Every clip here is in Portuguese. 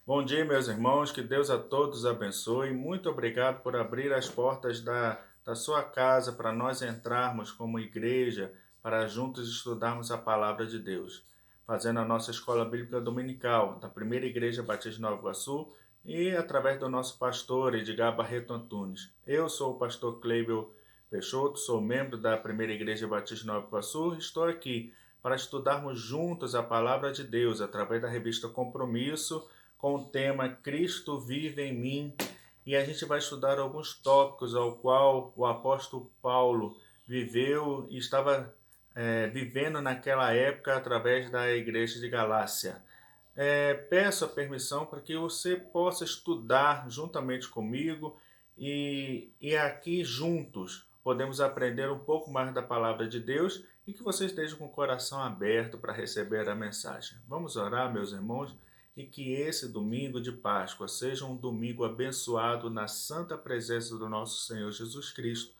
Bom dia, meus irmãos, que Deus a todos abençoe. Muito obrigado por abrir as portas da sua casa para nós entrarmos como igreja, para juntos estudarmos a palavra de Deus, fazendo a nossa escola bíblica dominical da Primeira Igreja Batista de Nova Iguaçu e através do nosso pastor Edgar Barreto Antunes. Eu sou o pastor Cleibel Peixoto, sou membro da Primeira Igreja Batista de Nova Iguaçu e estou aqui para estudarmos juntos a palavra de Deus através da revista Compromisso com o tema Cristo vive em mim, e a gente vai estudar alguns tópicos ao qual o apóstolo Paulo viveu e estava vivendo naquela época através da igreja de Galácia. Peço a permissão para que você possa estudar juntamente comigo e aqui juntos podemos aprender um pouco mais da palavra de Deus e que você esteja com o coração aberto para receber a mensagem. Vamos orar, meus irmãos, e que esse domingo de Páscoa seja um domingo abençoado na santa presença do nosso Senhor Jesus Cristo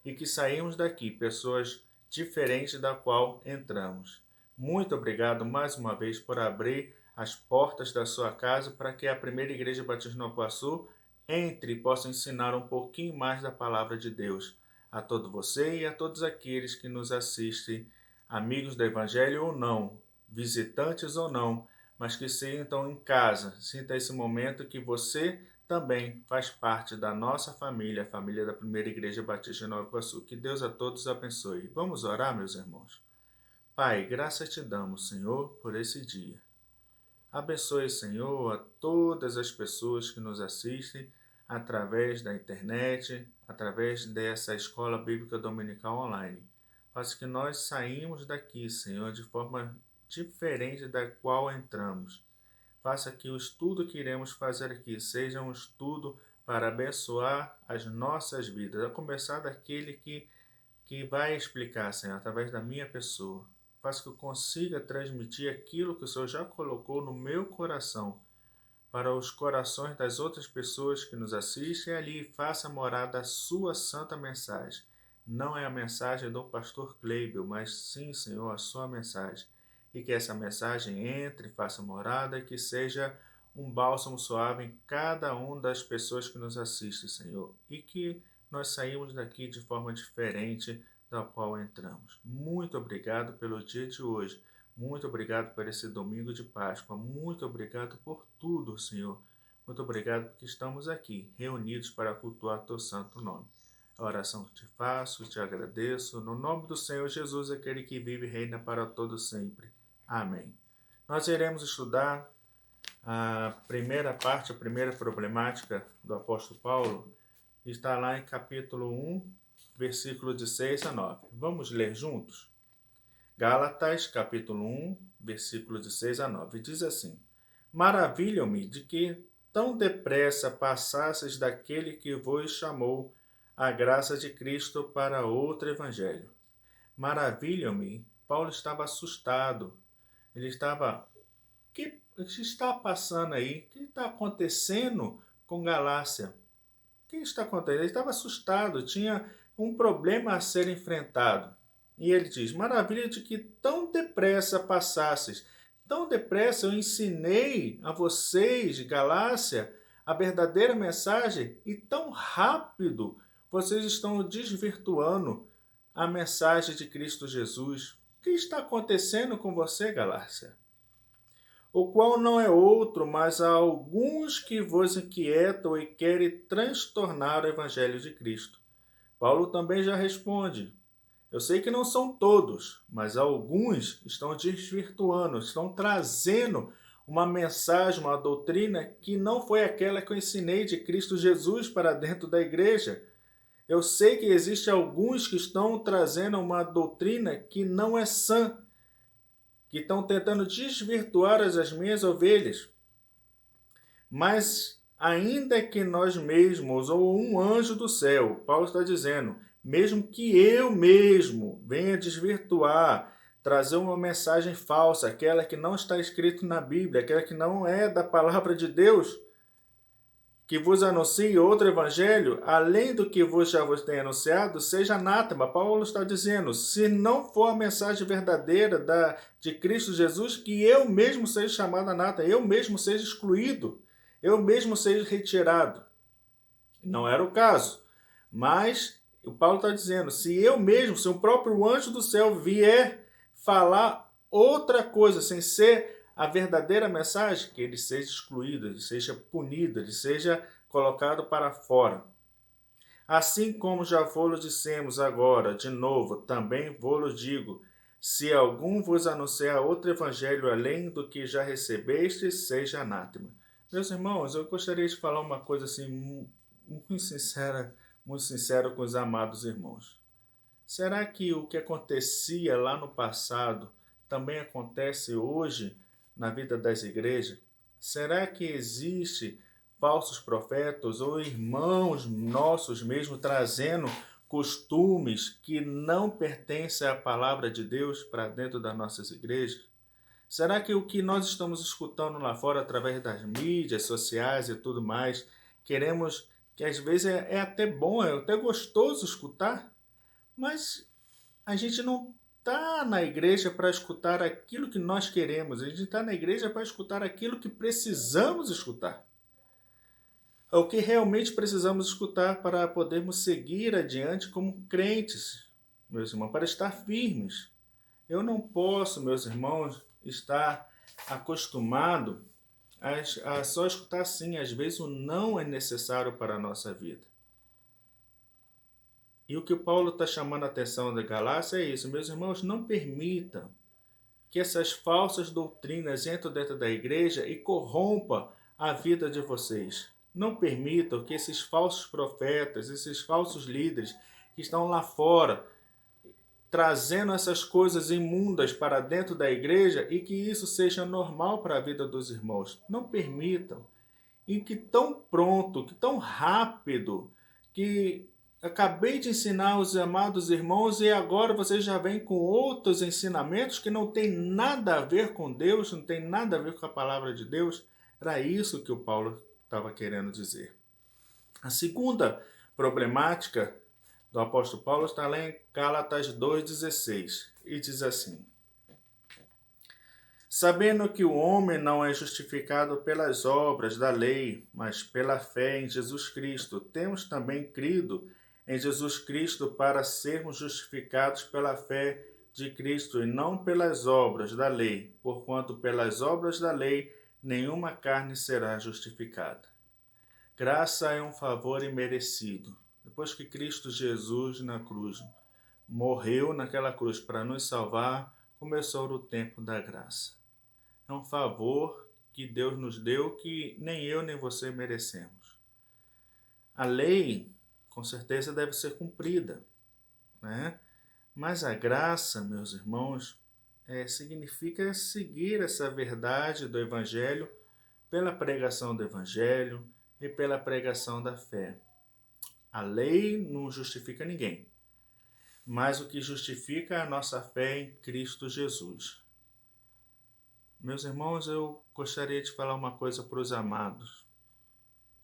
e que saímos daqui pessoas diferentes da qual entramos. Muito obrigado mais uma vez por abrir as portas da sua casa para que a Primeira Igreja Batista de Nova Iguaçu entre e possa ensinar um pouquinho mais da palavra de Deus a todo você e a todos aqueles que nos assistem, amigos do Evangelho ou não, visitantes ou não, mas que sintam em casa, sinta esse momento que você também faz parte da nossa família, a família da Primeira Igreja Batista de Nova Iguaçu. Que Deus a todos abençoe. Vamos orar, meus irmãos? Pai, graças te damos, Senhor, por esse dia. Abençoe, Senhor, a todas as pessoas que nos assistem através da internet, através dessa escola bíblica dominical online. Faça que nós saímos daqui, Senhor, de forma diferente da qual entramos. Faça que o estudo que iremos fazer aqui seja um estudo para abençoar as nossas vidas, a começar daquele que vai explicar, Senhor, através da minha pessoa. Faça que eu consiga transmitir aquilo que o Senhor já colocou no meu coração para os corações das outras pessoas que nos assistem e ali faça morada a sua santa mensagem. Não é a mensagem do pastor Cleibel, mas sim, Senhor, a sua mensagem. E que essa mensagem entre, faça morada e que seja um bálsamo suave em cada uma das pessoas que nos assistem, Senhor. E que nós saímos daqui de forma diferente da qual entramos. Muito obrigado pelo dia de hoje. Muito obrigado por esse domingo de Páscoa. Muito obrigado por tudo, Senhor. Muito obrigado porque estamos aqui, reunidos para cultuar teu santo nome. A oração que te faço, te agradeço, no nome do Senhor Jesus, aquele que vive e reina para todo sempre. Amém. Nós iremos estudar a primeira parte, a primeira problemática do apóstolo Paulo, está lá em capítulo 1, versículo de 6 a 9. Vamos ler juntos? Gálatas, capítulo 1, versículo de 6 a 9. Diz assim: Maravilham-me de que tão depressa passasseis daquele que vos chamou a graça de Cristo para outro evangelho. Maravilham-me. Paulo estava assustado. Ele estava... O que está passando aí? O que está acontecendo com Galácia? O que está acontecendo? Ele estava assustado, tinha um problema a ser enfrentado. E ele diz: maravilha de que tão depressa passasses. Tão depressa eu ensinei a vocês, Galácia, a verdadeira mensagem, e tão rápido vocês estão desvirtuando a mensagem de Cristo Jesus. O que está acontecendo com você, Galácia? O qual não é outro, mas há alguns que vos inquietam e querem transtornar o evangelho de Cristo. Paulo também já responde: eu sei que não são todos, mas alguns estão desvirtuando, estão trazendo uma mensagem, uma doutrina que não foi aquela que eu ensinei de Cristo Jesus para dentro da igreja. Eu sei que existe alguns que estão trazendo uma doutrina que não é sã, que estão tentando desvirtuar as minhas ovelhas. Mas ainda que nós mesmos, ou um anjo do céu, Paulo está dizendo, mesmo que eu mesmo venha desvirtuar, trazer uma mensagem falsa, aquela que não está escrita na Bíblia, aquela que não é da palavra de Deus, que vos anuncie outro evangelho, além do que já vos tenho anunciado, seja anátema. Paulo está dizendo, se não for a mensagem verdadeira de Cristo Jesus, que eu mesmo seja chamado anátema, eu mesmo seja excluído. eu mesmo seja retirado. Não era o caso. Mas o Paulo está dizendo, se eu mesmo, se o próprio anjo do céu vier falar outra coisa, sem ser a verdadeira mensagem, que ele seja excluído, ele seja punido, ele seja colocado para fora. Assim como já vos dissemos agora, de novo, também vos digo, se algum vos anunciar outro evangelho além do que já recebestes, seja anátema. Meus irmãos, eu gostaria de falar uma coisa assim muito sincero com os amados irmãos. Será que o que acontecia lá no passado também acontece hoje na vida das igrejas? Será que existe falsos profetas ou irmãos nossos mesmo trazendo costumes que não pertencem à palavra de Deus para dentro das nossas igrejas? Será que o que nós estamos escutando lá fora através das mídias sociais e tudo mais, queremos que às vezes é até bom, é até gostoso escutar, mas a gente não está na igreja para escutar aquilo que nós queremos, a gente está na igreja para escutar aquilo que precisamos escutar. É o que realmente precisamos escutar para podermos seguir adiante como crentes, meus irmãos, para estar firmes. Eu não posso, meus irmãos, estar acostumado a só escutar sim. Às vezes o não é necessário para a nossa vida. E o que o Paulo está chamando a atenção da Galácia é isso. Meus irmãos, não permitam que essas falsas doutrinas entrem dentro da igreja e corrompam a vida de vocês. Não permitam que esses falsos profetas, esses falsos líderes que estão lá fora, trazendo essas coisas imundas para dentro da igreja e que isso seja normal para a vida dos irmãos. Não permitam. E que tão pronto, que tão rápido, que acabei de ensinar os amados irmãos e agora vocês já vêm com outros ensinamentos que não tem nada a ver com Deus, não tem nada a ver com a palavra de Deus. Era isso que o Paulo estava querendo dizer. A segunda problemática do apóstolo Paulo está lá em Gálatas 2,16 e diz assim: sabendo que o homem não é justificado pelas obras da lei, mas pela fé em Jesus Cristo, temos também crido em Jesus Cristo para sermos justificados pela fé de Cristo e não pelas obras da lei, porquanto pelas obras da lei nenhuma carne será justificada. Graça é um favor imerecido. Depois que Cristo Jesus na cruz morreu naquela cruz para nos salvar, começou o tempo da graça. É um favor que Deus nos deu que nem eu nem você merecemos. A lei, com certeza, deve ser cumprida, né? Mas a graça, meus irmãos, significa seguir essa verdade do Evangelho pela pregação do Evangelho e pela pregação da fé. A lei não justifica ninguém, mas o que justifica é a nossa fé em Cristo Jesus. Meus irmãos, eu gostaria de falar uma coisa para os amados.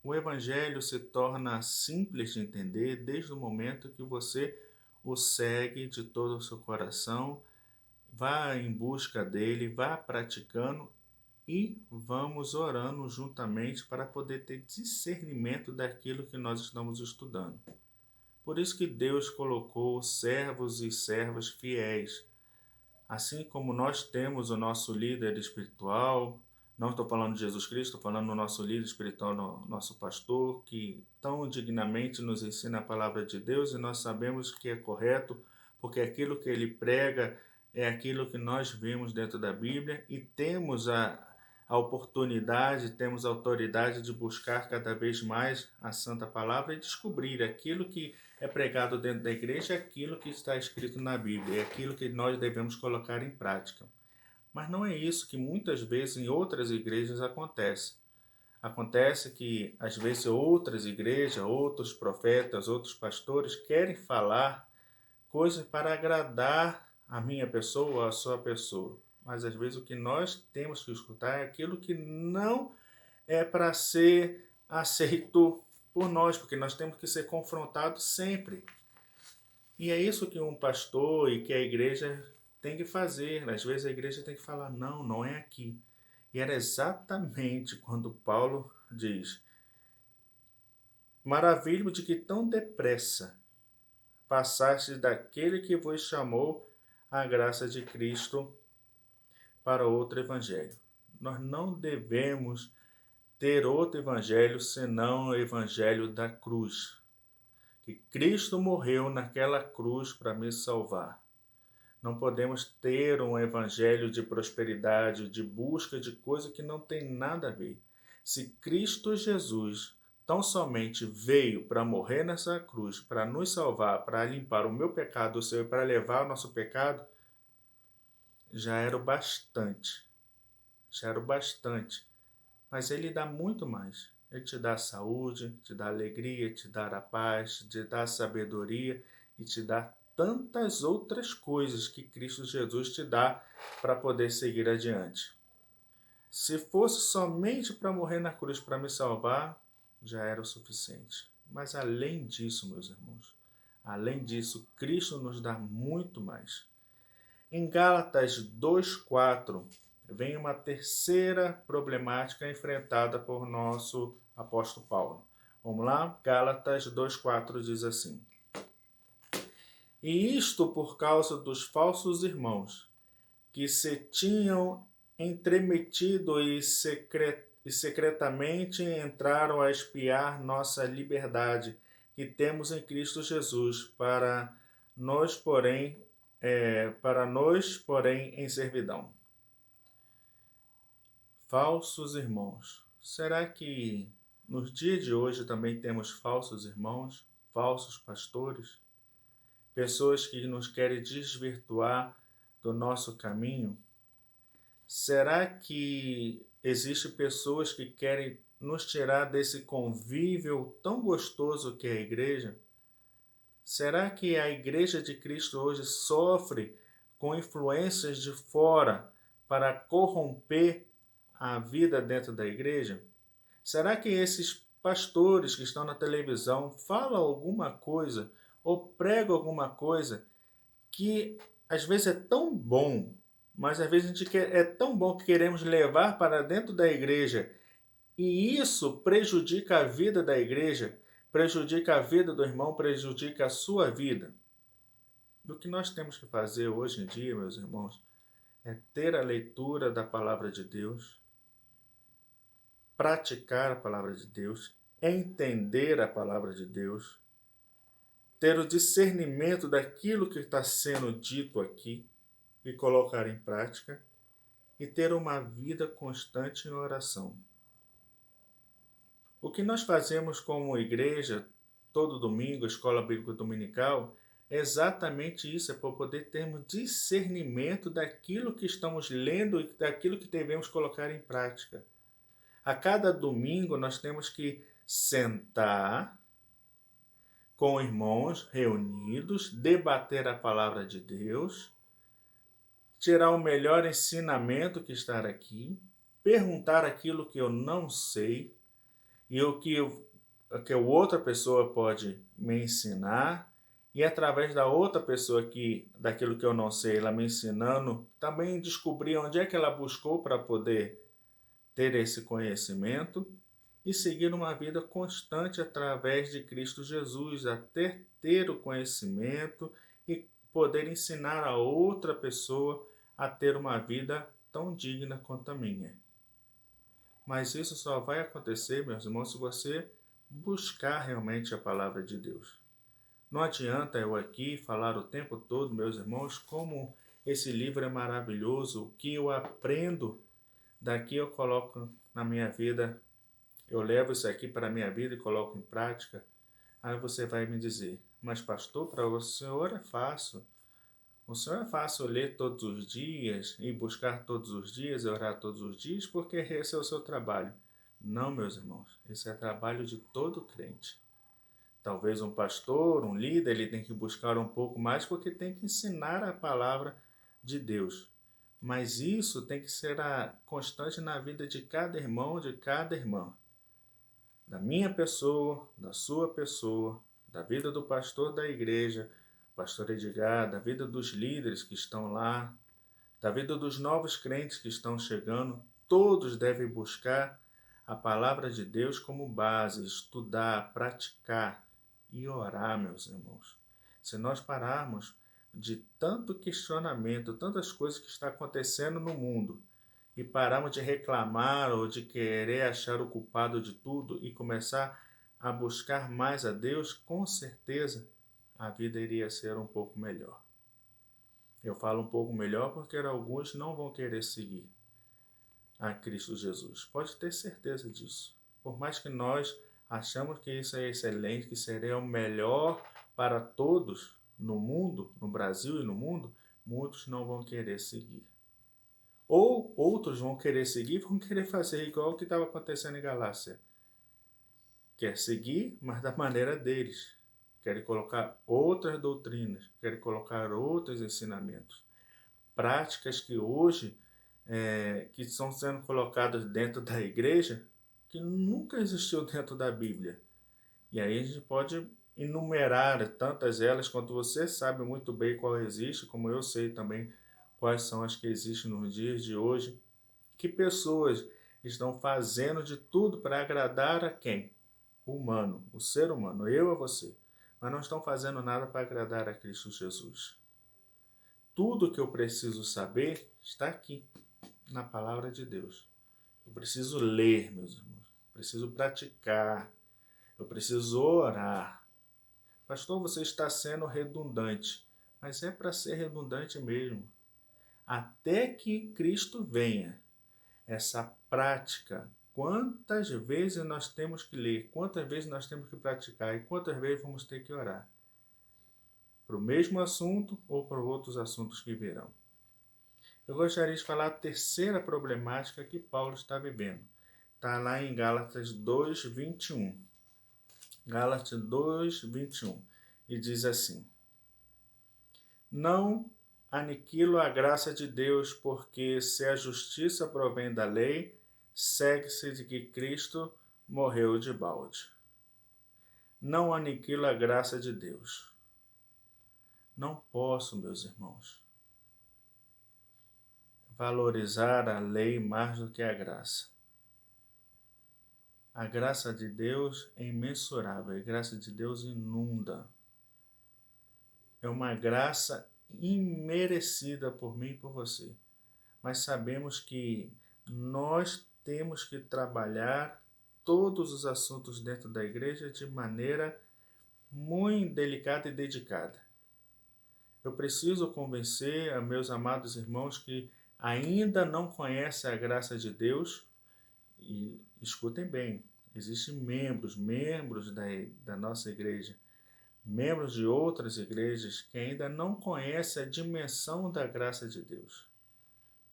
O Evangelho se torna simples de entender desde o momento que você o segue de todo o seu coração, vá em busca dele, vá praticando e vamos orando juntamente para poder ter discernimento daquilo que nós estamos estudando. Por isso que Deus colocou servos e servas fiéis. Assim como nós temos o nosso líder espiritual, não estou falando de Jesus Cristo, estou falando do nosso líder espiritual, nosso pastor, que tão dignamente nos ensina a palavra de Deus e nós sabemos que é correto, porque aquilo que ele prega é aquilo que nós vemos dentro da Bíblia e temos a oportunidade, temos a autoridade de buscar cada vez mais a Santa Palavra e descobrir aquilo que é pregado dentro da igreja, aquilo que está escrito na Bíblia, é aquilo que nós devemos colocar em prática. Mas não é isso que muitas vezes em outras igrejas acontece. Acontece que às vezes outras igrejas, outros profetas, outros pastores querem falar coisas para agradar a minha pessoa ou a sua pessoa. Mas às vezes o que nós temos que escutar é aquilo que não é para ser aceito por nós, porque nós temos que ser confrontados sempre. E é isso que um pastor e que a igreja tem que fazer. Às vezes a igreja tem que falar, não, não é aqui. E era exatamente quando Paulo diz: maravilho de que tão depressa passaste daquele que vos chamou à graça de Cristo para outro evangelho. Nós não devemos ter outro evangelho senão o evangelho da cruz. Que Cristo morreu naquela cruz para me salvar. Não podemos ter um evangelho de prosperidade, de busca de coisa que não tem nada a ver. Se Cristo Jesus tão somente veio para morrer nessa cruz, para nos salvar, para limpar o meu pecado, o seu, para levar o nosso pecado, já era o bastante. Já era o bastante. Mas ele dá muito mais. Ele te dá saúde, te dá alegria, te dá a paz, te dá sabedoria e te dá tantas outras coisas que Cristo Jesus te dá para poder seguir adiante. Se fosse somente para morrer na cruz para me salvar, já era o suficiente. Mas além disso, meus irmãos, além disso, Cristo nos dá muito mais. Em Gálatas 2:4 vem uma terceira problemática enfrentada por nosso apóstolo Paulo. Vamos lá? Gálatas 2:4 diz assim: E isto por causa dos falsos irmãos, que se tinham entremetido e secretamente entraram a espiar nossa liberdade que temos em Cristo Jesus, para nós, porém, em servidão. Falsos irmãos. Será que nos dias de hoje também temos falsos irmãos, falsos pastores? Pessoas que nos querem desvirtuar do nosso caminho? Será que existem pessoas que querem nos tirar desse convívio tão gostoso que é a igreja? Será que a igreja de Cristo hoje sofre com influências de fora para corromper a vida dentro da igreja? Será que esses pastores que estão na televisão falam alguma coisa ou pregam alguma coisa que às vezes é tão bom, mas às vezes a gente é tão bom que queremos levar para dentro da igreja e isso prejudica a vida da igreja, prejudica a vida do irmão, prejudica a sua vida? O que nós temos que fazer hoje em dia, meus irmãos, é ter a leitura da palavra de Deus, praticar a palavra de Deus, entender a palavra de Deus, ter o discernimento daquilo que está sendo dito aqui e colocar em prática, e ter uma vida constante em oração. O que nós fazemos como igreja, todo domingo, escola bíblica dominical, é exatamente isso, é para poder termos discernimento daquilo que estamos lendo e daquilo que devemos colocar em prática. A cada domingo nós temos que sentar com irmãos reunidos, debater a palavra de Deus, tirar o melhor ensinamento que está aqui, perguntar aquilo que eu não sei e o que a outra pessoa pode me ensinar, e através da outra pessoa daquilo que eu não sei, ela me ensinando, também descobrir onde é que ela buscou para poder ter esse conhecimento e seguir uma vida constante através de Cristo Jesus, até ter o conhecimento e poder ensinar a outra pessoa a ter uma vida tão digna quanto a minha. Mas isso só vai acontecer, meus irmãos, se você buscar realmente a palavra de Deus. Não adianta eu aqui falar o tempo todo, meus irmãos, como esse livro é maravilhoso, o que eu aprendo daqui eu coloco na minha vida, eu levo isso aqui para a minha vida e coloco em prática. Aí você vai me dizer, mas pastor, para o senhor é fácil. O senhor é fácil ler todos os dias e buscar todos os dias e orar todos os dias porque esse é o seu trabalho. Não, meus irmãos, esse é trabalho de todo crente. Talvez um pastor, um líder, ele tem que buscar um pouco mais porque tem que ensinar a palavra de Deus. Mas isso tem que ser constante na vida de cada irmão, de cada irmã. Da minha pessoa, da sua pessoa, da vida do pastor da igreja, pastor Edgar, da vida dos líderes que estão lá, da vida dos novos crentes que estão chegando. Todos devem buscar a palavra de Deus como base, estudar, praticar e orar, meus irmãos. Se nós pararmos de tanto questionamento, tantas coisas que está acontecendo no mundo, e pararmos de reclamar ou de querer achar o culpado de tudo e começar a buscar mais a Deus, com certeza a vida iria ser um pouco melhor. Eu falo um pouco melhor porque alguns não vão querer seguir a Cristo Jesus. Pode ter certeza disso. Por mais que nós achamos que isso é excelente, que seria o melhor para todos no mundo, no Brasil e no mundo, muitos não vão querer seguir. Ou outros vão querer seguir, vão querer fazer igual o que estava acontecendo em Galácia. Quer seguir, mas da maneira deles. Querem colocar outras doutrinas, querem colocar outros ensinamentos. Práticas que hoje que estão sendo colocadas dentro da igreja, que nunca existiu dentro da Bíblia. E aí a gente pode enumerar tantas elas quanto você sabe muito bem qual existe, como eu sei também quais são as que existem nos dias de hoje. Que pessoas estão fazendo de tudo para agradar a quem? O humano, o ser humano, eu a você. Mas não estão fazendo nada para agradar a Cristo Jesus. Tudo que eu preciso saber está aqui, na palavra de Deus. Eu preciso ler, meus irmãos. Eu preciso praticar. Eu preciso orar. Pastor, você está sendo redundante. Mas é para ser redundante mesmo. Até que Cristo venha. Essa prática, quantas vezes nós temos que ler, quantas vezes nós temos que praticar e quantas vezes vamos ter que orar? Para o mesmo assunto ou para outros assuntos que virão. Eu gostaria de falar a terceira problemática que Paulo está vivendo. Está lá em Gálatas 2, 21. Gálatas 2, 21. E diz assim: Não aniquilo a graça de Deus, porque se a justiça provém da lei, segue-se de que Cristo morreu de balde. Não aniquilo a graça de Deus. Não posso, meus irmãos, valorizar a lei mais do que a graça. A graça de Deus é imensurável, a graça de Deus inunda. É uma graça imerecida por mim e por você. Mas sabemos que nós temos que trabalhar todos os assuntos dentro da igreja de maneira muito delicada e dedicada. Eu preciso convencer a meus amados irmãos que ainda não conhecem a graça de Deus. E escutem bem, existem membros da nossa igreja, membros de outras igrejas que ainda não conhecem a dimensão da graça de Deus.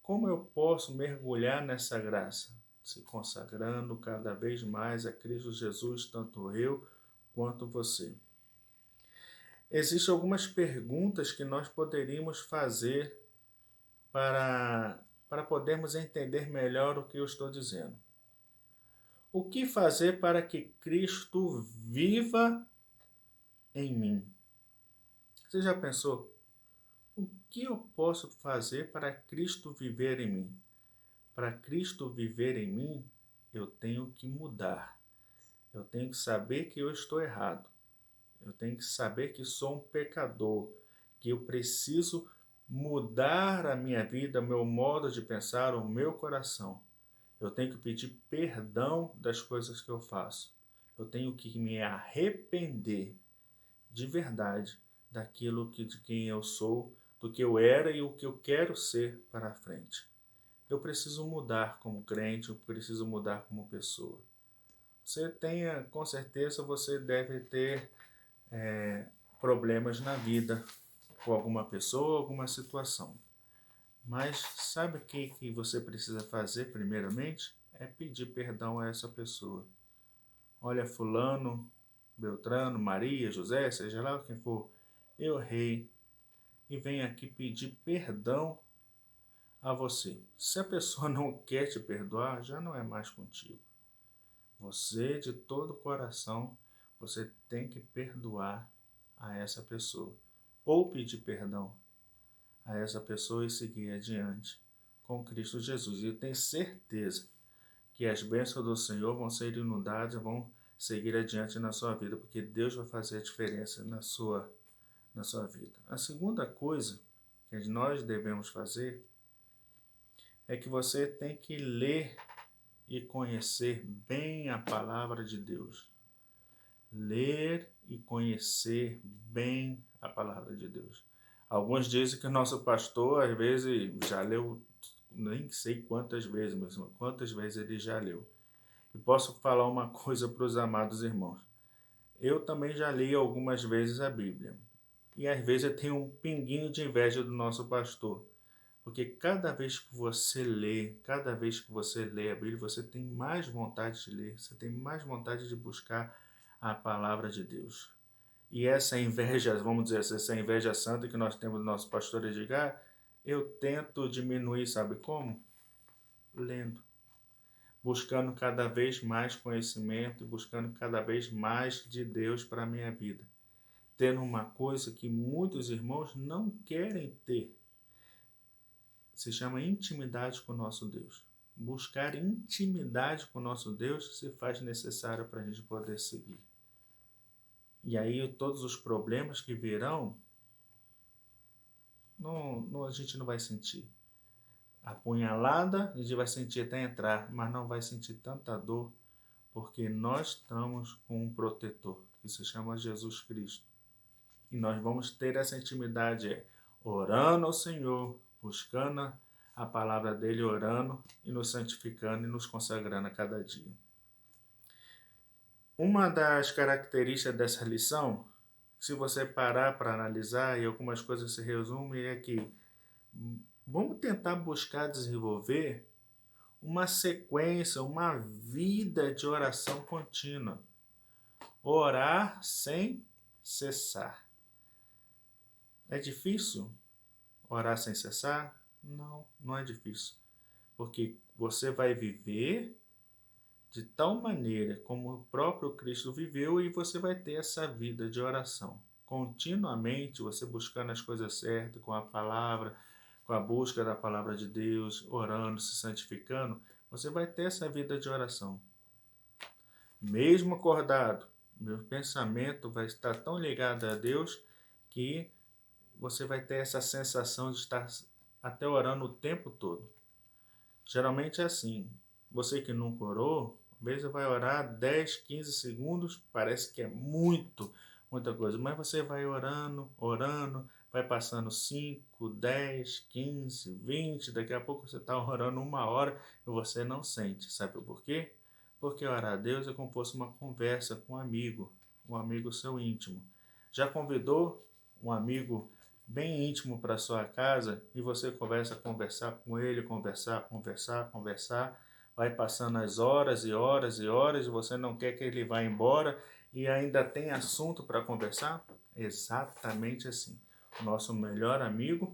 Como eu posso mergulhar nessa graça? Se consagrando cada vez mais a Cristo Jesus, tanto eu quanto você. Existem algumas perguntas que nós poderíamos fazer para podermos entender melhor o que eu estou dizendo. O que fazer para que Cristo viva em mim? Você já pensou? O que eu posso fazer para Cristo viver em mim? Para Cristo viver em mim, eu tenho que mudar. Eu tenho que saber que eu estou errado. Eu tenho que saber que sou um pecador, que eu preciso mudar a minha vida, o meu modo de pensar, o meu coração. Eu tenho que pedir perdão das coisas que eu faço. Eu tenho que me arrepender de verdade daquilo de quem eu sou, do que eu era e o que eu quero ser para a frente. Eu preciso mudar como crente, eu preciso mudar como pessoa. Você tenha, com certeza, você deve ter problemas na vida com alguma pessoa, alguma situação. Mas sabe o que você precisa fazer primeiramente? É pedir perdão a essa pessoa. Olha, fulano, Beltrano, Maria, José, seja lá quem for, eu errei e venho aqui pedir perdão a você. Se a pessoa não quer te perdoar, já não é mais contigo. Você, de todo o coração, você tem que perdoar a essa pessoa. Ou pedir perdão a essa pessoa e seguir adiante com Cristo Jesus. E eu tenho certeza que as bênçãos do Senhor vão ser inundadas, vão seguir adiante na sua vida, porque Deus vai fazer a diferença na sua vida. A segunda coisa que nós devemos fazer é que você tem que ler e conhecer bem a palavra de Deus. Ler e conhecer bem a palavra de Deus. Alguns dizem que o nosso pastor, às vezes, já leu, nem sei quantas vezes, mas quantas vezes ele já leu. E posso falar uma coisa para os amados irmãos. Eu também já li algumas vezes a Bíblia. E às vezes eu tenho um pinguinho de inveja do nosso pastor. Porque cada vez que você lê a Bíblia, você tem mais vontade de ler, você tem mais vontade de buscar a palavra de Deus. E essa inveja, vamos dizer assim, essa inveja santa que nós temos do nosso pastor Edgar, eu tento diminuir, sabe como? Lendo. Buscando cada vez mais conhecimento, buscando cada vez mais de Deus para a minha vida. Tendo uma coisa que muitos irmãos não querem ter. Se chama intimidade com o nosso Deus. Buscar intimidade com o nosso Deus se faz necessário para a gente poder seguir. E aí todos os problemas que virão, a gente não vai sentir. A punhalada a gente vai sentir até entrar, mas não vai sentir tanta dor, porque nós estamos com um protetor, que se chama Jesus Cristo. E nós vamos ter essa intimidade orando ao Senhor, buscando a palavra dele, orando e nos santificando e nos consagrando a cada dia. Uma das características dessa lição, se você parar para analisar e algumas coisas se resumem, é que vamos tentar buscar desenvolver uma sequência, uma vida de oração contínua. Orar sem cessar. É difícil orar sem cessar? Não, não é difícil. Porque você vai viver de tal maneira como o próprio Cristo viveu e você vai ter essa vida de oração. Continuamente você buscando as coisas certas, com a palavra, com a busca da palavra de Deus, orando, se santificando, você vai ter essa vida de oração. Mesmo acordado, meu pensamento vai estar tão ligado a Deus que você vai ter essa sensação de estar até orando o tempo todo. Geralmente é assim. Você que nunca orou, às vezes vai orar 10, 15 segundos, parece que é muita coisa, mas você vai orando, vai passando 5, 10, 15, 20, daqui a pouco você está orando 1 hora e você não sente. Sabe por quê? Porque orar a Deus é como se fosse uma conversa com um amigo seu íntimo. Já convidou um amigo bem íntimo para sua casa e você começa a conversar com ele, conversar, vai passando as horas e horas e horas e você não quer que ele vá embora e ainda tem assunto para conversar? Exatamente assim. O nosso melhor amigo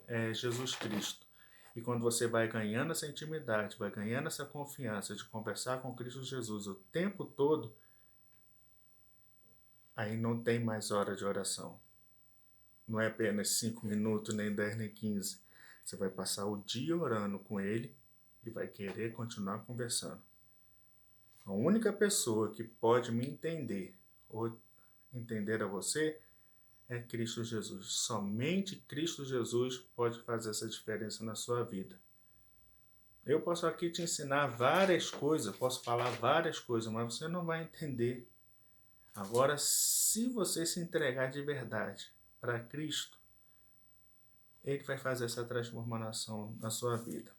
é Jesus Cristo. E quando você vai ganhando essa intimidade, vai ganhando essa confiança de conversar com Cristo Jesus o tempo todo, aí não tem mais hora de oração. Não é apenas 5 minutos, nem 10, nem 15. Você vai passar o dia orando com ele e vai querer continuar conversando. A única pessoa que pode me entender ou entender a você é Cristo Jesus. Somente Cristo Jesus pode fazer essa diferença na sua vida. Eu posso aqui te ensinar várias coisas, posso falar várias coisas, mas você não vai entender. Agora, se você se entregar de verdade para Cristo, Ele vai fazer essa transformação na sua vida.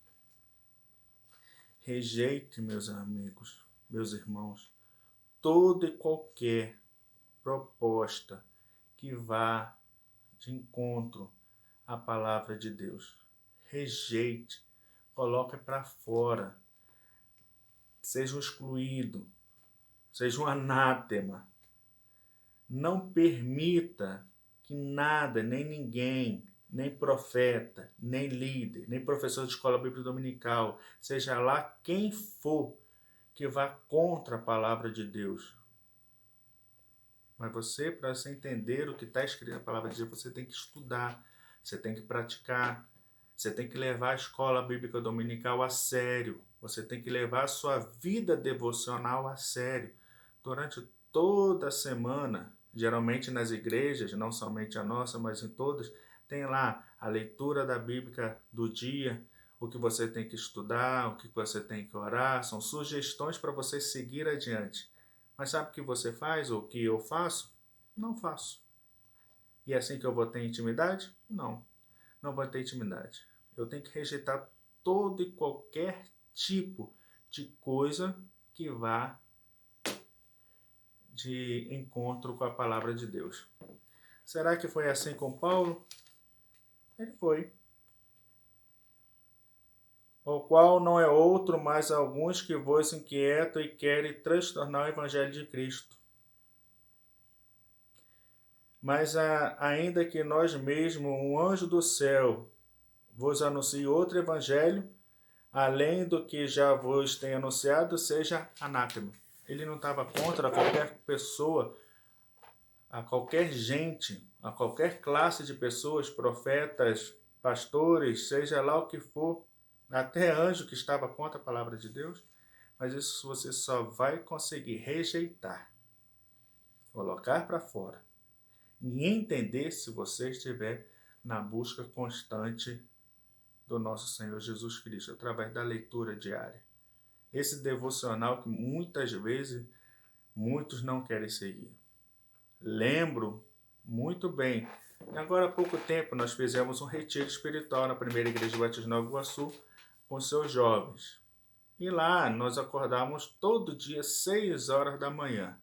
Rejeite, meus amigos, meus irmãos, toda e qualquer proposta que vá de encontro à palavra de Deus. Rejeite, coloque para fora, seja um excluído, seja um anátema. Não permita que nada, nem ninguém, nem profeta, nem líder, nem professor de escola bíblica dominical, seja lá quem for, que vá contra a palavra de Deus. Mas você, para você entender o que está escrito na palavra de Deus, você tem que estudar, você tem que praticar, você tem que levar a escola bíblica dominical a sério. Você tem que levar a sua vida devocional a sério. Durante toda a semana, geralmente nas igrejas, não somente a nossa, mas em todas, tem lá a leitura da Bíblia do dia, o que você tem que estudar, o que você tem que orar, são sugestões para você seguir adiante. Mas sabe o que você faz ou o que eu faço? Não faço. E é assim que eu vou ter intimidade? Não, não vou ter intimidade. Eu tenho que rejeitar todo e qualquer tipo de coisa que vá de encontro com a palavra de Deus. Será que foi assim com Paulo? Ele foi. O qual não é outro, mas alguns que vos inquietam e querem transtornar o evangelho de Cristo. Mas ainda que nós mesmos, um anjo do céu, vos anuncie outro evangelho, além do que já vos tem anunciado, seja anátema. Ele não estava contra qualquer pessoa, a qualquer gente, a qualquer classe de pessoas, profetas, pastores, seja lá o que for, até anjo que estava contra a palavra de Deus, mas isso você só vai conseguir rejeitar, colocar para fora e entender se você estiver na busca constante do nosso Senhor Jesus Cristo, através da leitura diária. Esse devocional que muitas vezes muitos não querem seguir. Lembro muito bem, agora há pouco tempo nós fizemos um retiro espiritual na primeira igreja Batista Nova Iguaçu com seus jovens. E lá nós acordávamos todo dia 6 horas da manhã,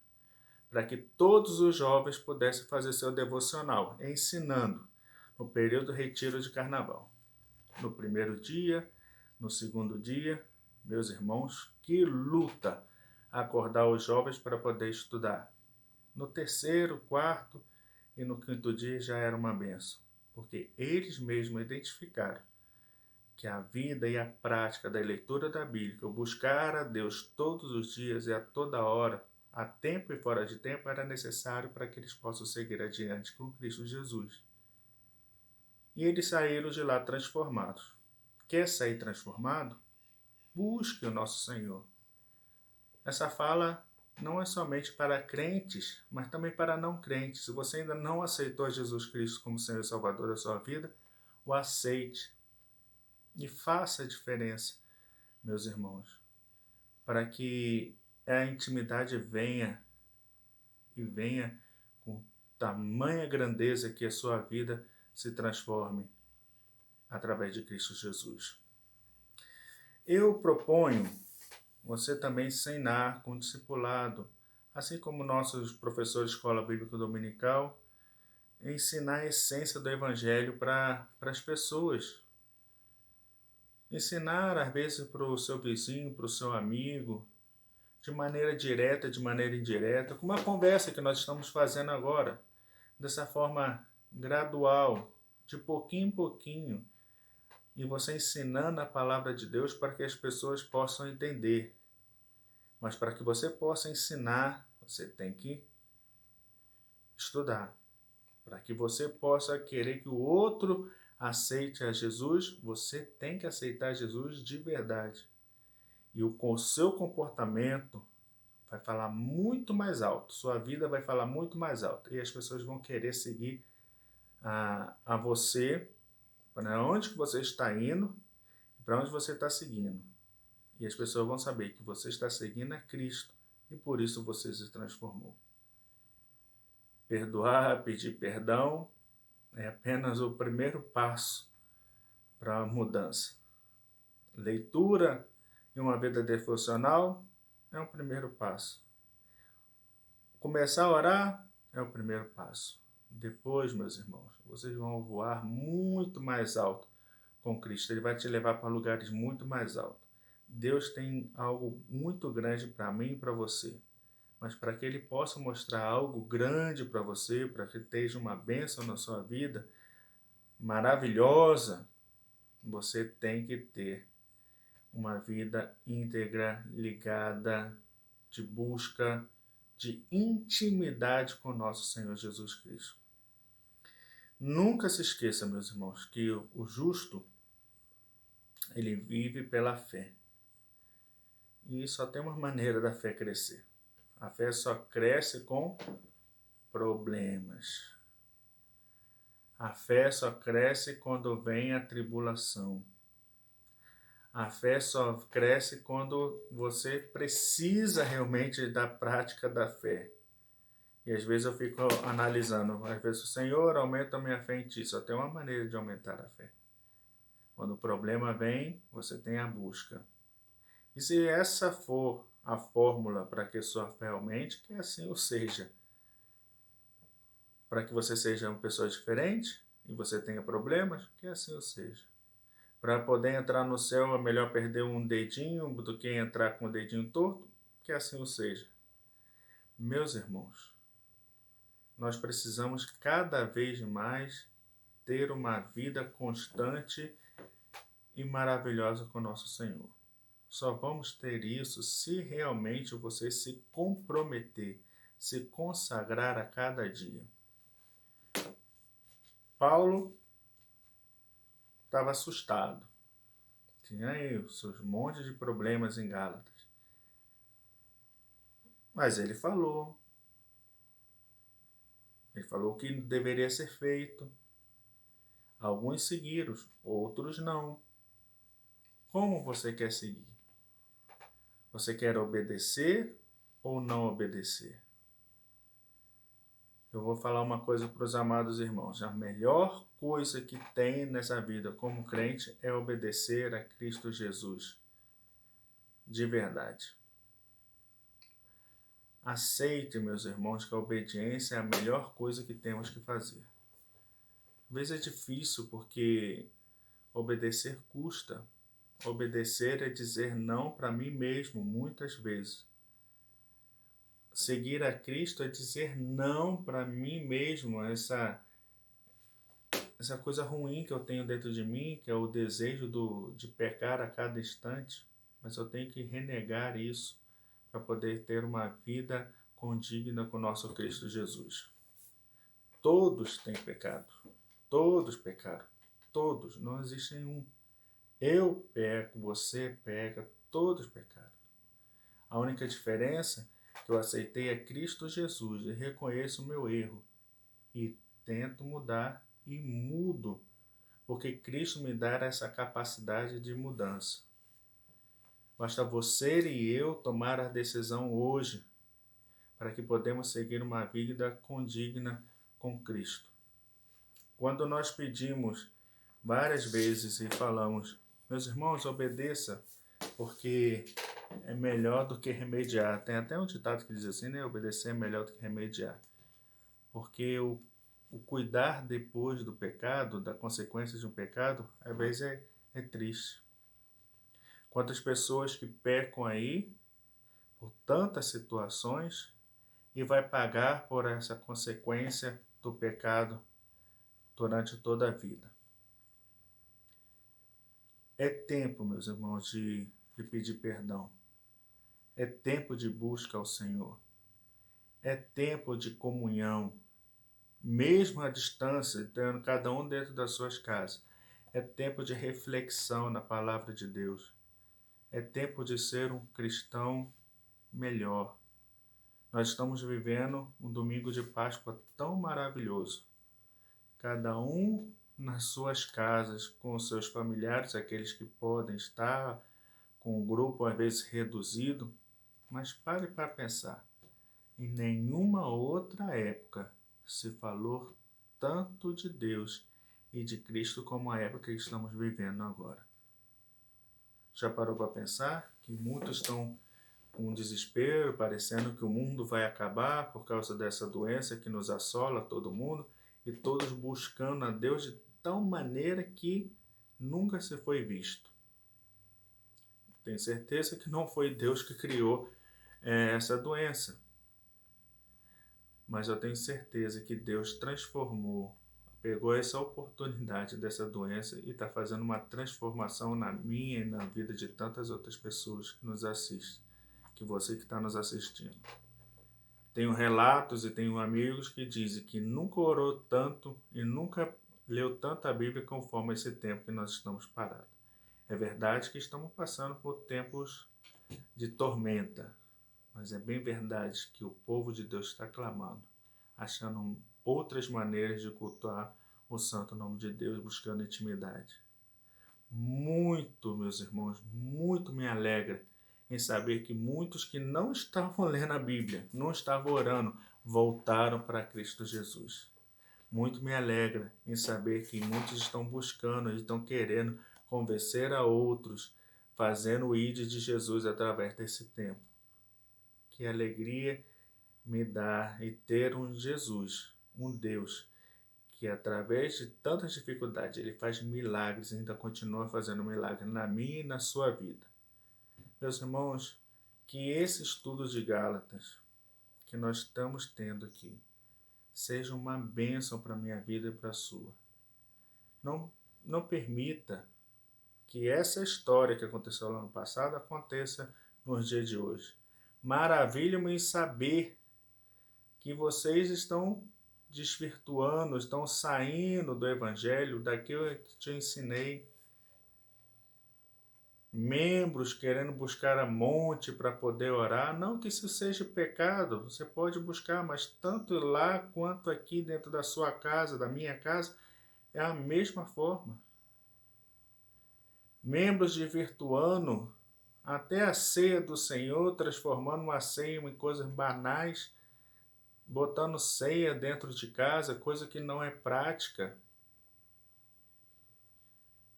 para que todos os jovens pudessem fazer seu devocional, ensinando no período do retiro de carnaval. No primeiro dia, no segundo dia, meus irmãos, que luta acordar os jovens para poder estudar. No terceiro, quarto e no quinto dia já era uma benção, porque eles mesmos identificaram que a vida e a prática da leitura da Bíblia, o buscar a Deus todos os dias e a toda hora, a tempo e fora de tempo, era necessário para que eles possam seguir adiante com Cristo Jesus. E eles saíram de lá transformados. Quer sair transformado? Busque o nosso Senhor. Essa fala não é somente para crentes, mas também para não crentes. Se você ainda não aceitou Jesus Cristo como Senhor e Salvador da sua vida, o aceite e faça a diferença, meus irmãos, para que a intimidade venha e venha com tamanha grandeza que a sua vida se transforme através de Cristo Jesus. Eu proponho você também ensinar com discipulado, assim como nossos professores de escola bíblica dominical, ensinar a essência do evangelho para as pessoas. Ensinar, às vezes, para o seu vizinho, para o seu amigo, de maneira direta, de maneira indireta, com uma conversa que nós estamos fazendo agora, dessa forma gradual, de pouquinho em pouquinho, e você ensinando a palavra de Deus para que as pessoas possam entender. Mas para que você possa ensinar, você tem que estudar. Para que você possa querer que o outro aceite a Jesus, você tem que aceitar Jesus de verdade. E o seu comportamento vai falar muito mais alto, sua vida vai falar muito mais alto. E as pessoas vão querer seguir a você, para onde que você está indo, para onde você está seguindo. E as pessoas vão saber que você está seguindo a Cristo e por isso você se transformou. Perdoar, pedir perdão é apenas o primeiro passo para a mudança. Leitura e uma vida devocional é o primeiro passo. Começar a orar é o primeiro passo. Depois, meus irmãos, vocês vão voar muito mais alto com Cristo. Ele vai te levar para lugares muito mais altos. Deus tem algo muito grande para mim e para você. Mas para que Ele possa mostrar algo grande para você, para que esteja uma bênção na sua vida, maravilhosa, você tem que ter uma vida íntegra, ligada, de busca, de intimidade com nosso Senhor Jesus Cristo. Nunca se esqueça, meus irmãos, que o justo, ele vive pela fé. E só tem uma maneira da fé crescer. A fé só cresce com problemas. A fé só cresce quando vem a tribulação. A fé só cresce quando você precisa realmente da prática da fé. E às vezes eu fico analisando, às vezes o Senhor aumenta a minha fé em ti. Só tem uma maneira de aumentar a fé. Quando o problema vem, você tem a busca. E se essa for a fórmula para que sua fé aumente, que assim ou seja. Para que você seja uma pessoa diferente e você tenha problemas, que assim ou seja. Para poder entrar no céu é melhor perder um dedinho do que entrar com o dedinho torto, que assim ou seja. Meus irmãos, nós precisamos cada vez mais ter uma vida constante e maravilhosa com o nosso Senhor. Só vamos ter isso se realmente você se comprometer, se consagrar a cada dia. Paulo estava assustado. Tinha aí os seus montes de problemas em Gálatas. Mas ele falou. Ele falou o que deveria ser feito. Alguns seguiram, outros não. Como você quer seguir? Você quer obedecer ou não obedecer? Eu vou falar uma coisa para os amados irmãos. A melhor coisa que tem nessa vida como crente é obedecer a Cristo Jesus. De verdade. Aceite, meus irmãos, que a obediência é a melhor coisa que temos que fazer. Às vezes é difícil porque obedecer custa. Obedecer é dizer não para mim mesmo, muitas vezes. Seguir a Cristo é dizer não para mim mesmo, essa coisa ruim que eu tenho dentro de mim, que é o desejo de pecar a cada instante, mas eu tenho que renegar isso para poder ter uma vida condigna com o nosso Cristo Jesus. Todos têm pecado, todos pecaram, todos, não existe nenhum. Eu peco, você peca, todos pecaram. A única diferença é que eu aceitei a Cristo Jesus e reconheço o meu erro e tento mudar e mudo, porque Cristo me dá essa capacidade de mudança. Basta você e eu tomar a decisão hoje para que podemos seguir uma vida condigna com Cristo. Quando nós pedimos várias vezes e falamos, meus irmãos, obedeça, porque é melhor do que remediar. Tem até um ditado que diz assim, né? Obedecer é melhor do que remediar. Porque o cuidar depois do pecado, da consequência de um pecado, às vezes é triste. Quantas pessoas que pecam aí por tantas situações e vai pagar por essa consequência do pecado durante toda a vida. É tempo, meus irmãos, de pedir perdão. É tempo de busca ao Senhor. É tempo de comunhão, mesmo à distância, tendo cada um dentro das suas casas. É tempo de reflexão na palavra de Deus. É tempo de ser um cristão melhor. Nós estamos vivendo um domingo de Páscoa tão maravilhoso. Cada um nas suas casas, com os seus familiares, aqueles que podem estar com um grupo às vezes reduzido, mas pare para pensar. Em nenhuma outra época se falou tanto de Deus e de Cristo como a época que estamos vivendo agora. Já parou para pensar que muitos estão com desespero, parecendo que o mundo vai acabar por causa dessa doença que nos assola todo mundo, e todos buscando a Deus de tal maneira que nunca se foi visto. Tenho certeza que não foi Deus que criou essa doença. Mas eu tenho certeza que Deus transformou, pegou essa oportunidade dessa doença e está fazendo uma transformação na minha e na vida de tantas outras pessoas que nos assistem, que você que está nos assistindo. Tenho relatos e tenho amigos que dizem que nunca orou tanto e nunca leu tanto a Bíblia conforme esse tempo que nós estamos parados. É verdade que estamos passando por tempos de tormenta. Mas é bem verdade que o povo de Deus está clamando, achando outras maneiras de cultuar o santo nome de Deus, buscando intimidade. Muito, meus irmãos, muito me alegra em saber que muitos que não estavam lendo a Bíblia, não estavam orando, voltaram para Cristo Jesus. Muito me alegra em saber que muitos estão buscando, estão querendo convencer a outros, fazendo o ID de Jesus através desse tempo. Que alegria me dá e ter um Jesus, um Deus, que através de tantas dificuldades, ele faz milagres e ainda continua fazendo milagres na minha e na sua vida. Meus irmãos, que esse estudo de Gálatas que nós estamos tendo aqui seja uma bênção para a minha vida e para a sua. Não permita que essa história que aconteceu lá no passado aconteça nos dias de hoje. Maravilho-me em saber que vocês estão desvirtuando, estão saindo do Evangelho, daquilo que te ensinei. Membros querendo buscar a monte para poder orar. Não que isso seja pecado, você pode buscar, mas tanto lá quanto aqui dentro da sua casa, da minha casa, é a mesma forma. Membros desvirtuando até a ceia do Senhor, transformando uma ceia em coisas banais, botando ceia dentro de casa, coisa que não é prática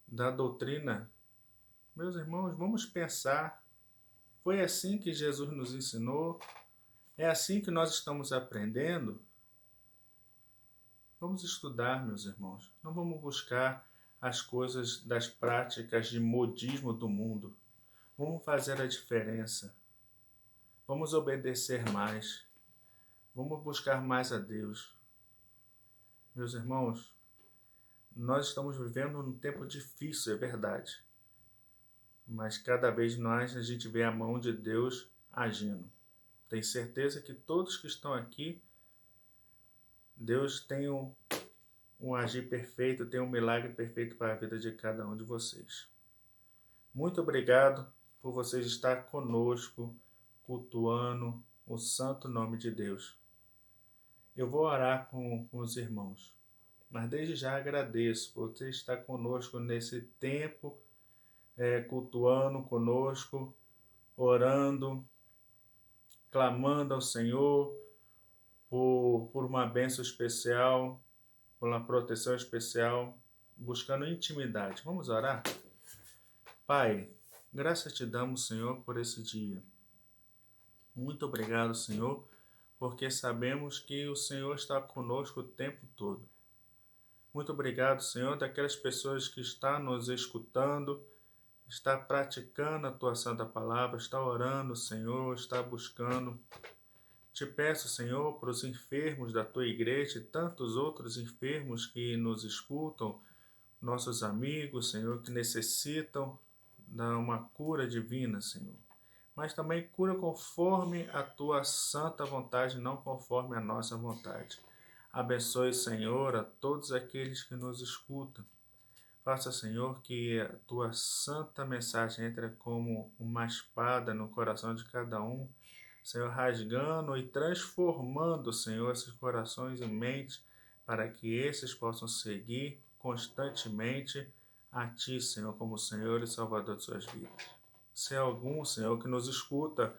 da doutrina. Meus irmãos, vamos pensar. Foi assim que Jesus nos ensinou? É assim que nós estamos aprendendo? Vamos estudar, meus irmãos. Não vamos buscar as coisas das práticas de modismo do mundo. Vamos fazer a diferença. Vamos obedecer mais. Vamos buscar mais a Deus. Meus irmãos, nós estamos vivendo num tempo difícil, é verdade. Mas cada vez mais a gente vê a mão de Deus agindo. Tenho certeza que todos que estão aqui, Deus tem um agir perfeito, tem um milagre perfeito para a vida de cada um de vocês. Muito obrigado por vocês estar conosco, cultuando o santo nome de Deus. Eu vou orar com os irmãos, mas desde já agradeço por você estar conosco nesse tempo, cultuando conosco, orando, clamando ao Senhor por uma bênção especial, por uma proteção especial, buscando intimidade. Vamos orar? Pai, graças te damos, Senhor, por esse dia. Muito obrigado, Senhor, porque sabemos que o Senhor está conosco o tempo todo. Muito obrigado, Senhor, daquelas pessoas que estão nos escutando, está praticando a Tua Santa Palavra, está orando, Senhor, está buscando. Te peço, Senhor, para os enfermos da Tua igreja e tantos outros enfermos que nos escutam, nossos amigos, Senhor, que necessitam de uma cura divina, Senhor. Mas também cura conforme a Tua santa vontade, não conforme a nossa vontade. Abençoe, Senhor, a todos aqueles que nos escutam. Faça, Senhor, que a Tua santa mensagem entre como uma espada no coração de cada um, Senhor, rasgando e transformando, Senhor, esses corações e mentes, para que esses possam seguir constantemente a Ti, Senhor, como Senhor e Salvador de suas vidas. Se há algum, Senhor, que nos escuta,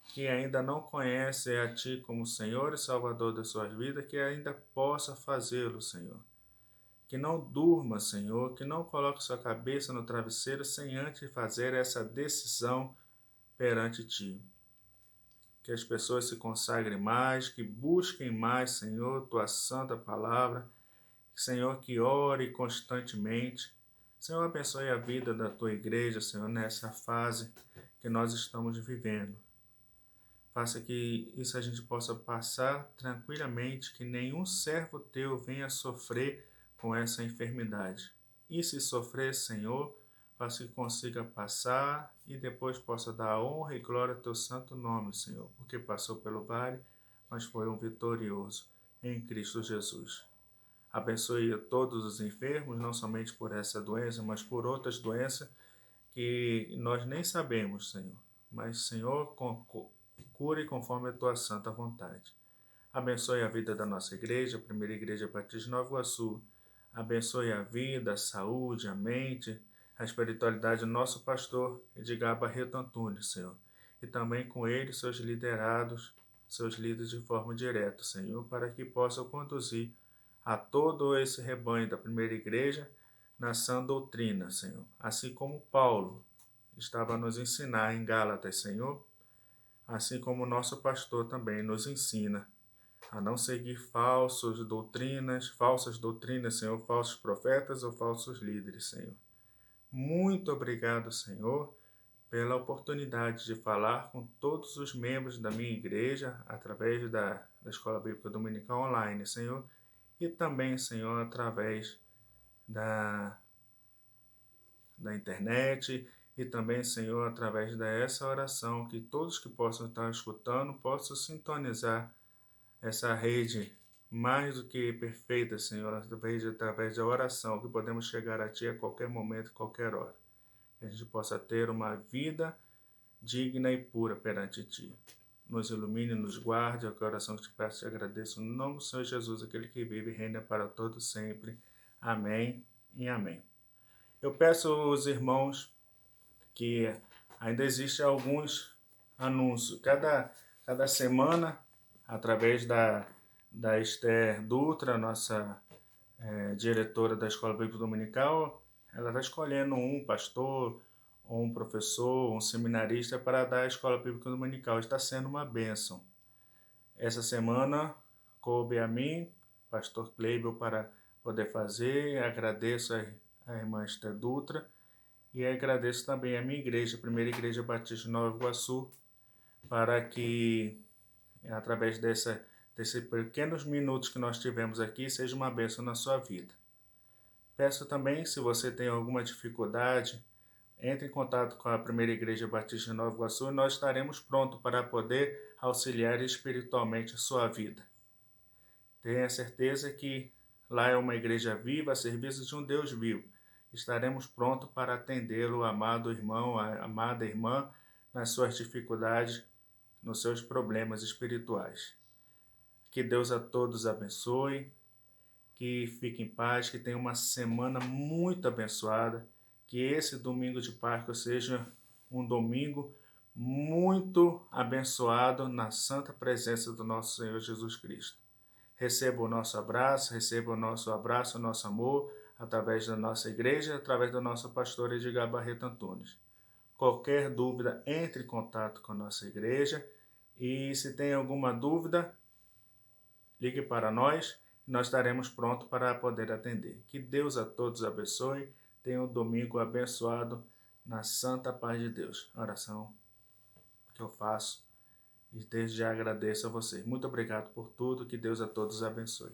que ainda não conhece a Ti como Senhor e Salvador de suas vidas, que ainda possa fazê-lo, Senhor. Que não durma, Senhor, que não coloque sua cabeça no travesseiro sem antes fazer essa decisão perante Ti. Que as pessoas se consagrem mais, que busquem mais, Senhor, Tua santa palavra. Senhor, que ore constantemente. Senhor, abençoe a vida da Tua igreja, Senhor, nessa fase que nós estamos vivendo. Faça que isso a gente possa passar tranquilamente, que nenhum servo Teu venha sofrer com essa enfermidade. E se sofrer, Senhor, faça que consiga passar e depois possa dar honra e glória ao Teu santo nome, Senhor, porque passou pelo vale, mas foi um vitorioso em Cristo Jesus. Abençoe a todos os enfermos, não somente por essa doença, mas por outras doenças que nós nem sabemos, Senhor. mas, Senhor, cure conforme a tua santa vontade. Abençoe a vida da nossa igreja, a Primeira Igreja Batista de Nova Iguaçu. Abençoe a vida, a saúde, a mente, a espiritualidade do nosso pastor Edgar Barreto Antunes, Senhor. E também com ele, seus liderados, seus líderes de forma direta, Senhor, para que possam conduzir a todo esse rebanho da Primeira Igreja na sã doutrina, Senhor. Assim como Paulo estava a nos ensinar em Gálatas, Senhor, assim como o nosso pastor também nos ensina a não seguir falsas doutrinas, Senhor, falsos profetas ou falsos líderes, Senhor. Muito obrigado, Senhor, pela oportunidade de falar com todos os membros da minha igreja através da Escola Bíblica Dominical Online, Senhor, e também, Senhor, através da internet e também, Senhor, através dessa oração, que todos que possam estar escutando possam sintonizar essa rede mais do que perfeita, Senhor, através da oração, que podemos chegar a Ti a qualquer momento, qualquer hora. Que a gente possa ter uma vida digna e pura perante Ti. Nos ilumine, nos guarde, é a oração que te peço e agradeço no nome do Senhor Jesus, aquele que vive e reina para todos sempre. Amém e amém. Eu peço aos irmãos que ainda existem alguns anúncios. Cada semana, através da Esther Dutra, nossa diretora da Escola Bíblica Dominical, ela está escolhendo um pastor, ou um professor, ou um seminarista para dar a Escola Bíblica Dominical. Está sendo uma bênção. Essa semana coube a mim, pastor Kleibel, para poder fazer. Agradeço a irmã Esther Dutra e agradeço também a minha igreja, a Primeira Igreja Batista de Nova Iguaçu, para que, através desses pequenos minutos que nós tivemos aqui, seja uma bênção na sua vida. Peço também, se você tem alguma dificuldade, entre em contato com a Primeira Igreja Batista de Nova Iguaçu e nós estaremos prontos para poder auxiliar espiritualmente a sua vida. Tenha certeza que lá é uma igreja viva, a serviço de um Deus vivo. Estaremos prontos para atendê-lo, amado irmão, amada irmã, nas suas dificuldades, nos seus problemas espirituais. Que Deus a todos abençoe, que fique em paz, que tenha uma semana muito abençoada, que esse domingo de Páscoa seja um domingo muito abençoado na santa presença do nosso Senhor Jesus Cristo. Receba o nosso abraço, o nosso amor, através da nossa igreja, através do nosso pastor Edgar Barreto Antunes. Qualquer dúvida, entre em contato com a nossa igreja e se tem alguma dúvida, ligue para nós, nós estaremos prontos para poder atender. Que Deus a todos abençoe, tenha um domingo abençoado na santa paz de Deus. A oração que eu faço e desde já agradeço a vocês. Muito obrigado por tudo, que Deus a todos abençoe.